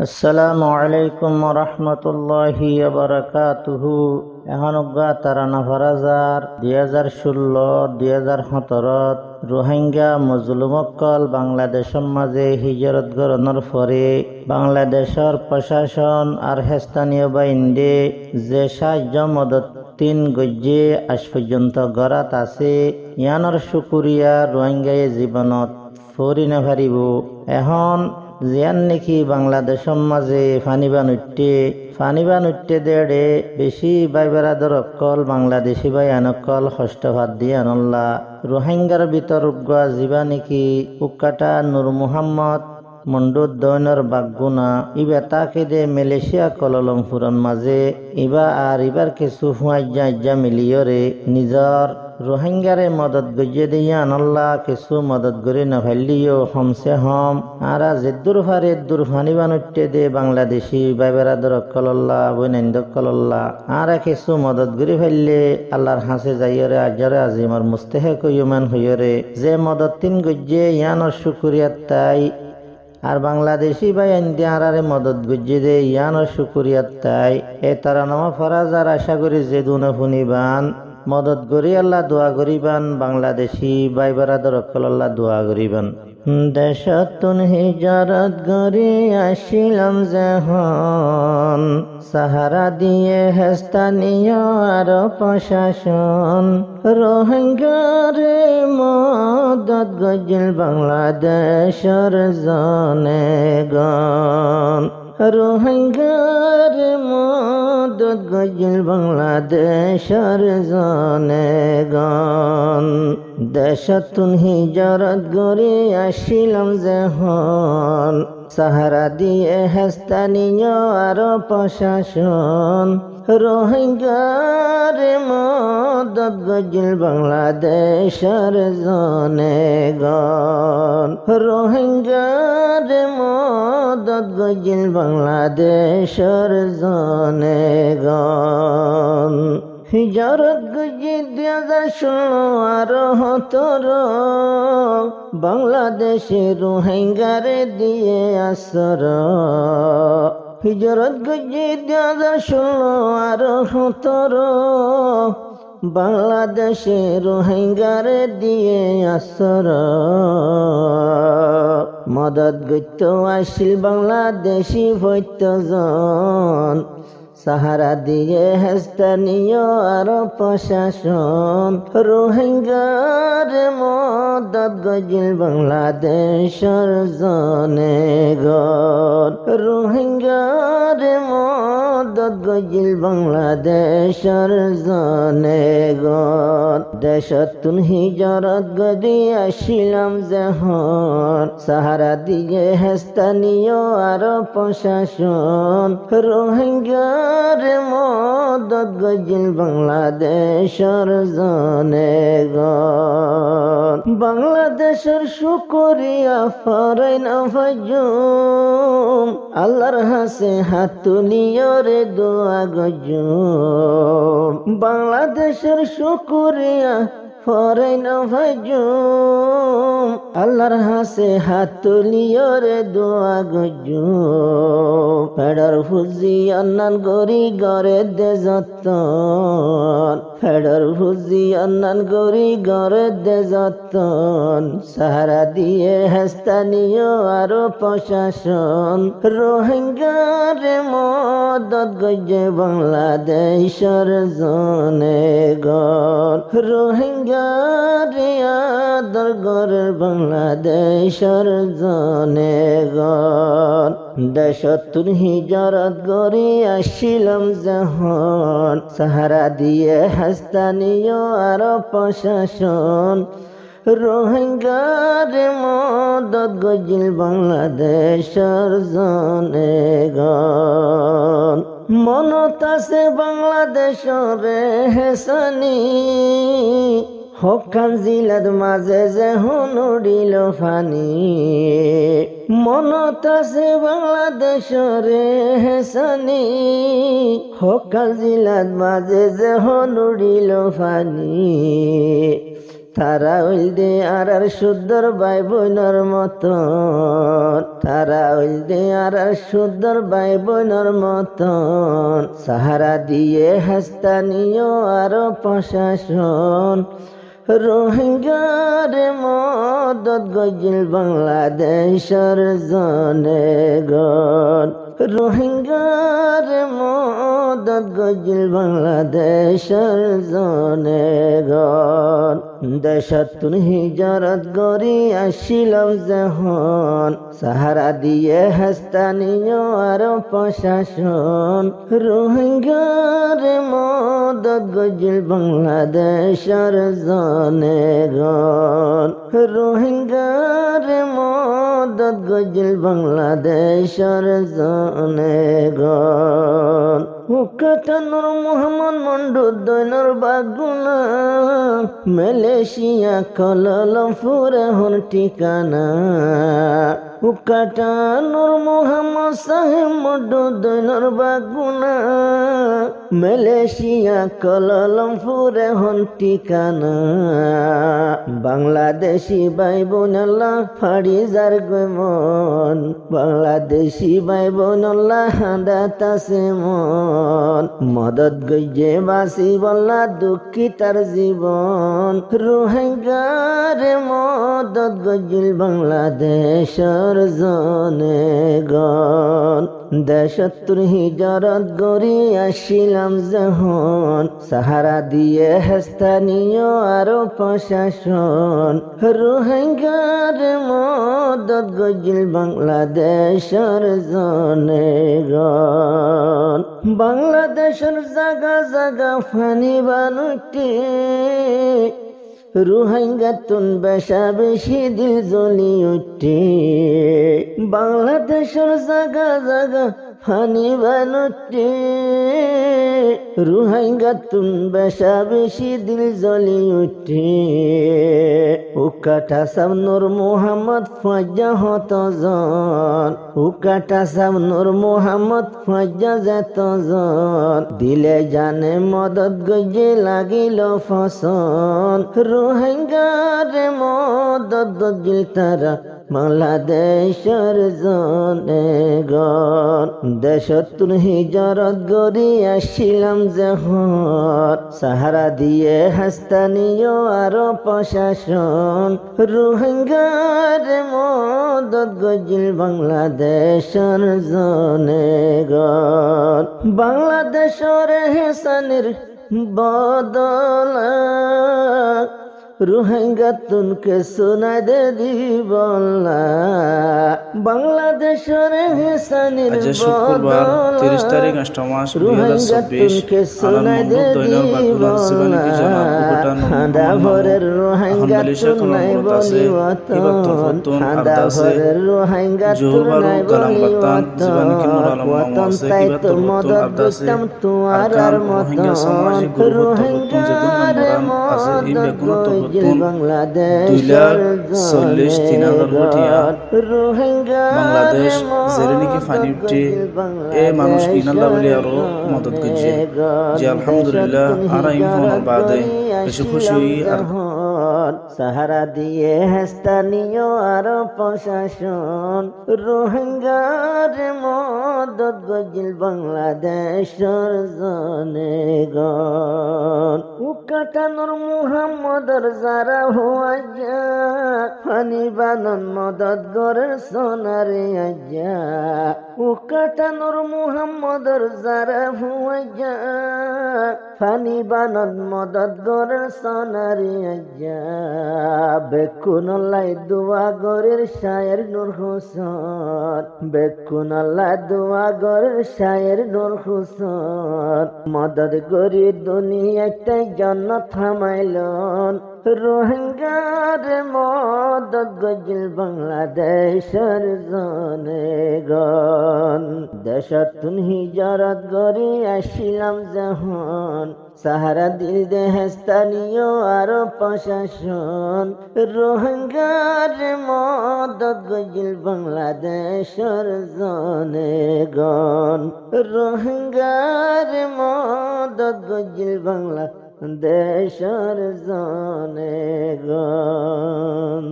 আসসালামু আলাইকুম রহমতুল্লাহি বারাকাতুহু। এখন তারা নভরাজার 2016-2017 রোহিঙ্গা মজলুমকল বাংলাদেশের মাঝে হিজরত গরণের পরে বাংলাদেশের প্রশাসন আর স্থানীয় বাহিনী যে সাহায্য মদত 3 গজ্জে আজ পর্যন্ত গড়াত আছে, ইয়ানোর শুকুরিয়া রোহিঙ্গায় জীবনত ফরি নাভারিব। এখন জিয়ান নাকি বাংলাদেশের মাঝে ফানিবান উঠতে দেড়ে বেশি বাইবেরাদর অকল বাংলাদেশি বাই আনকল হস্তভাত দিয়ে আনল্লা রোহিঙ্গার ভিতর উগ্র জীবা নাকি উক্কাটা নূর মুহাম্মদ মন্ডুদ দৈনর বাগুনা ইবা তাকে দে মালয়েশিয়া কললমপুরন মাঝে ইবার কিছু হুয়াজ্জা মিলিয়রে নিজর রোহিঙ্গারে মদত গজিয়ে দিয়া আনল্লা কিছু মদত গড়ি নভালিও হমসে হম আরা জেদ্দুর ফানিবান উঠতে দে বাংলাদেশি বাইবেরাদর কলল্লা বৈনন্দ কলল্লা আরা কিছু মদত গড়ি ফেললে আল্লাহর হাসে যাইয়রে আজরে আজিমর মুস্তেহেক ইউমান হইয়রে যে মদত 3 গজিয়ে ইয়ানোর শুকুরিয়াত তাই আর বাংলাদেশি বাই আইন্দি আরারে মদত গুজিয়ে দে ইয়ানোর শুকুরিয়াত তাই এ তারা নামা ফরাজার আশা করি যে দুনে ফুনিবান মদত গরি আল্লাহ দোয়া করিবান বাংলাদেশি বাই বারাদর আল্লাহ দোয়া করিবান। দেশতুন হিজরত গরি আসিলাম যখন সাহারা দিয়ে স্থানীয় আর প্রশাসন রোহিঙ্গারে মদত গজিল বাংলাদেশের জনগণ রোহিঙ্গারে মদত গজিল বাংলাদেশের জনগণ দেশতুন হিজরত গরি আসিলাম যখন সাহারা দিয়ে স্থানীয় আর প্রশাসন রোহিঙ্গারে মদত গজিল বাংলাদেশের জনগণ রোহিঙ্গারে মদত গজিল বাংলাদেশের জনগণ হিজরত গজি 2016-17 বাংলাদেশে রোহিঙ্গারে দিয়ে আসর হিজরত গজি 2016-17 বাংলাদেশে রোহিঙ্গারে দিয়ে আসর মদত গইত আসিল বাংলাদেশি ভৈত্যজন সাহারা দিয়ে স্থানীয় আর প্রশাসন রোহিঙ্গারে মদত গজিল বাংলাদেশের জনগণ রোহিঙ্গারে মদত গজিল বাংলাদেশের জনগণ দেশতুন হিজরত গদি আসিলাম যখন সাহারা দিয়ে স্থানীয় আর প্রশাসন রোহিঙ্গারে মদত গজিল বাংলাদেশের জনগণ বাংলাদেশের শুকরিয়া ফরাইন আফাজুম আল্লাহর হাসে হাত তুলিয়রে দোয়া গজুম বাংলাদেশের শুকরিয়া ফরাইন আফাজুম আল্লাহর হাসে হাত তুলিয়রে দোয়া গজুম ফেডার ফুজি আন্নান গরি গরে দে যতন ফেডার ফুজি আন্নান গরি গরে দে যতন সাহারা দিয়ে স্থানীয় আরো প্রশাসন রোহিঙ্গারে মদত গজে বাংলাদেশের জনগণ রোহিঙ্গারে আদর গরে বাংলাদেশের জনগণ দেশতুন হিজরত গরি আসিলাম যখন সাহারা দিয়ে স্থানীয় আর প্রশাসন রোহিঙ্গারে মদত গজিল বাংলাদেশের জনগণ মনত আছে বাংলাদেশের হেসানি হকান জিলাদ মাঝে যে হুনুড়িল ফানি মনত আছে বাংলাদেশের হেসানি হকান জিলাদ মাঝে যে হুনুড়িল ফানি তারা হইলদে আর শুদ্ধর ভাই বোনের মতন, তারা হইলদে আর শুদ্ধর ভাই বোনের মতন, সাহারা দিয়ে স্থানীয় আর প্রশাসন, রোহিঙ্গার মদত গজিল বাংলাদেশের জনগণ, রোহিঙ্গার মদত গজিল বাংলাদেশের জনগণ। দেশতুন হিজরত গরি আসিলাম যখন, সাহারা দিয়ে স্থানীয় আর প্রশাসন, রোহিঙ্গার মদত গজিল বাংলাদেশের জনগণ, রোহিঙ্গার মদত গজিল বাংলাদেশের জনগণ। হুকাটানুর মোহাম্মদ মন্ডু দৈনর বাগুনা, মালয়েশিয়া কুয়ালালামপুরে হন ঠিকানা। হুকাটানুর মোহাম্মদ সাহেব মন্ডু দৈনর বাগুনা, মালয়েশিয়া কুয়ালালামপুরে হন ঠিকানা। বাংলাদেশি ভাই বোন আল্লাহ ফাড়ি যার মন, বাংলাদেশি ভাই বোন আল্লাহ হাঁদাতাছে মন, মদত গইজে বাসি বল্লা দুঃখী তার জীবন, রোহিঙ্গার মদত গজিল বাংলাদেশের জনগণ। দেশতুর হিজরত গরি আসিলাম যখন, সাহারা দিয়ে স্থানীয় আর প্রশাসন, রোহিঙ্গার মদত গজিল বাংলাদেশের জনগণ। বাংলাদেশের জাগা জাগা ফানি বানুটি, রোহিঙ্গাতুন বেশা বেশি দিল জ্বলি উঠে। বাংলাদেশের জাগা জাগা ফানি বানুটি, রোহিঙ্গাতুন বেশা বেশি দিল জ্বলি উঠে। উকাটা সাব নূর মোহাম্মদ ফজ্জা হতজন, উকাটা সাব নূর মোহাম্মদ ফজ্জা যেতজন, দিলে জানে মদত গজে লাগিল ফসন, রোহিঙ্গার মদত গজিল তারা বাংলাদেশের জনগণ। দেশতুন হিজরত গরি আসিলাম যখন, সাহারা দিয়ে স্থানীয় আর প্রশাসন, রোহিঙ্গার মদত গজিল বাংলাদেশের জনগণ। বাংলাদেশের হেসানের বদলা, রোহিঙ্গাতুনকে শোনা দে দিবল্লা, বাংলাদেশের হেসানির বদলা, 30 তারিখ 8 মাস 2024 শোনা দে দিবল্লা। হাঁদা ভরের রোহিঙ্গাতুন নাই বলি ওতন, হাঁদা ভরের রোহিঙ্গাতুন নাই বলি ওতন, ওতন তাই তোর মদত দিতাম তোমার আর মতন, রোহিঙ্গার মদত গজিল বাংলাদেশের জনগণ, বাংলাদেশ জেরেনিকে ফানিউটি এ মানুষ ইনাল্লাহ বলি আরো মদত গজে যে আলহামদুলিল্লাহ আর ইমফোন বাদে বেশি খুশি আর সাহারা দিয়ে স্থানীয় আর প্রশাসন, রোহিঙ্গার মদত গজিল বাংলাদেশের জনগণ। উকাটানোর মুহাম্মদর যারা হওয়া যা, ফানি বানন মদত গরের সোনারে আজা। উকাটানোর মুহাম্মদর যারা হওয়া যা, ফানি বানন মদত গরের সোনারে আজা। বেকুনল্লাই দোয়া গরের শায়ের নূর হোসেন, বেকুনল্লাই দোয়া গরের শায়ের নূর হোসেন, মদত গরি দুনিয়াটাই জন্নত থামাইলন, রোহিঙ্গার মদত গজিল বাংলাদেশের জনগণ। দেশতুন হিজরত গরি আসিলাম যখন, সাহারা দিল দেহ স্থানীয় আর প্রশাসন, রোহিঙ্গার মদত গজিল বাংলাদেশের জনগণ, রোহিঙ্গার মদত গজিল বাংলা দেশর জনে গণ